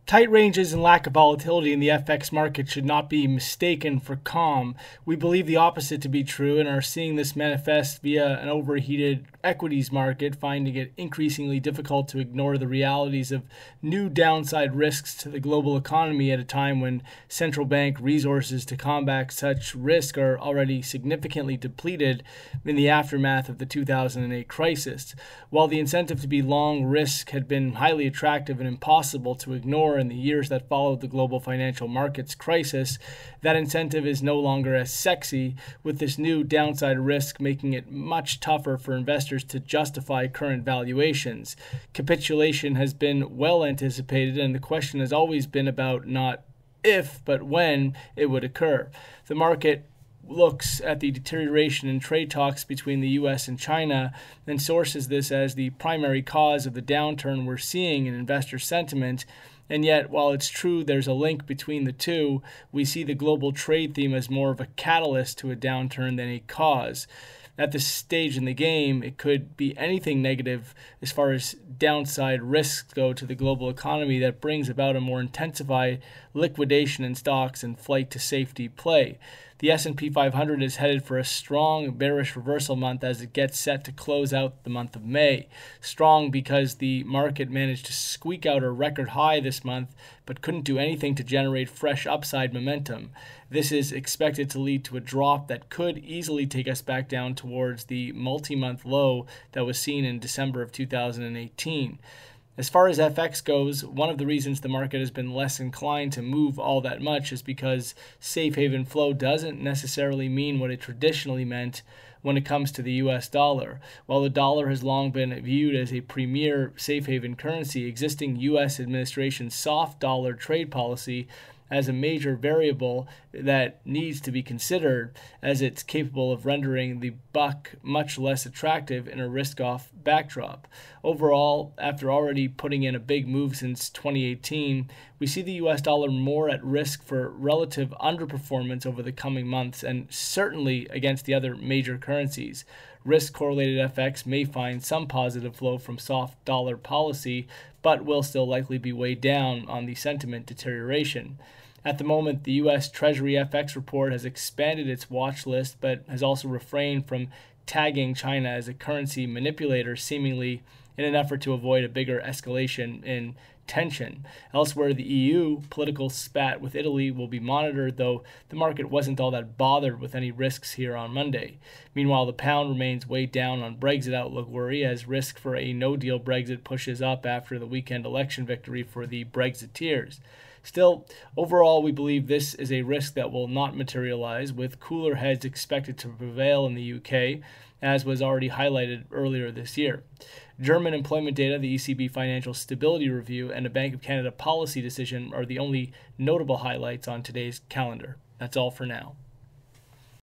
Tight ranges and lack of volatility in the FX market should not be mistaken for calm. We believe the opposite to be true and are seeing this manifest via an overheated equities market, finding it increasingly difficult to ignore the realities of new downside risks to the global economy at a time when central bank resources to combat such risk are already significantly depleted in the aftermath of the 2008 crisis. While the incentive to be long risk had been highly attractive and impossible to ignore in the years that followed the global financial markets crisis, that incentive is no longer as sexy, with this new downside risk making it much tougher for investors to justify current valuations. Capitulation has been well anticipated, and the question has always been about not if, but when it would occur. The market looks at the deterioration in trade talks between the U.S. and China and sources this as the primary cause of the downturn we're seeing in investor sentiment. And yet, while it's true there's a link between the two, we see the global trade theme as more of a catalyst to a downturn than a cause. At this stage in the game, it could be anything negative as far as downside risks go to the global economy that brings about a more intensified liquidation in stocks and flight to safety play. The S&P 500 is headed for a strong bearish reversal month as it gets set to close out the month of May. Strong because the market managed to squeak out a record high this month but couldn't do anything to generate fresh upside momentum. This is expected to lead to a drop that could easily take us back down towards the multi-month low that was seen in December of 2018. As far as FX goes, one of the reasons the market has been less inclined to move all that much is because safe haven flow doesn't necessarily mean what it traditionally meant when it comes to the US dollar. While the dollar has long been viewed as a premier safe haven currency, existing US administration's soft dollar trade policy as a major variable that needs to be considered, as it's capable of rendering the buck much less attractive in a risk-off backdrop. Overall, after already putting in a big move since 2018, we see the US dollar more at risk for relative underperformance over the coming months, and certainly against the other major currencies. Risk-correlated FX may find some positive flow from soft dollar policy, but will still likely be weighed down on the sentiment deterioration. At the moment, the U.S. Treasury FX report has expanded its watch list, but has also refrained from tagging China as a currency manipulator, seemingly in an effort to avoid a bigger escalation in tension. Elsewhere, the EU political spat with Italy will be monitored, though the market wasn't all that bothered with any risks here on Monday. Meanwhile, the pound remains weighed down on Brexit outlook worry as risk for a no-deal Brexit pushes up after the weekend election victory for the Brexiteers. Still, overall, we believe this is a risk that will not materialize, with cooler heads expected to prevail in the UK, as was already highlighted earlier this year. German employment data, the ECB Financial Stability Review, and a Bank of Canada policy decision are the only notable highlights on today's calendar. That's all for now.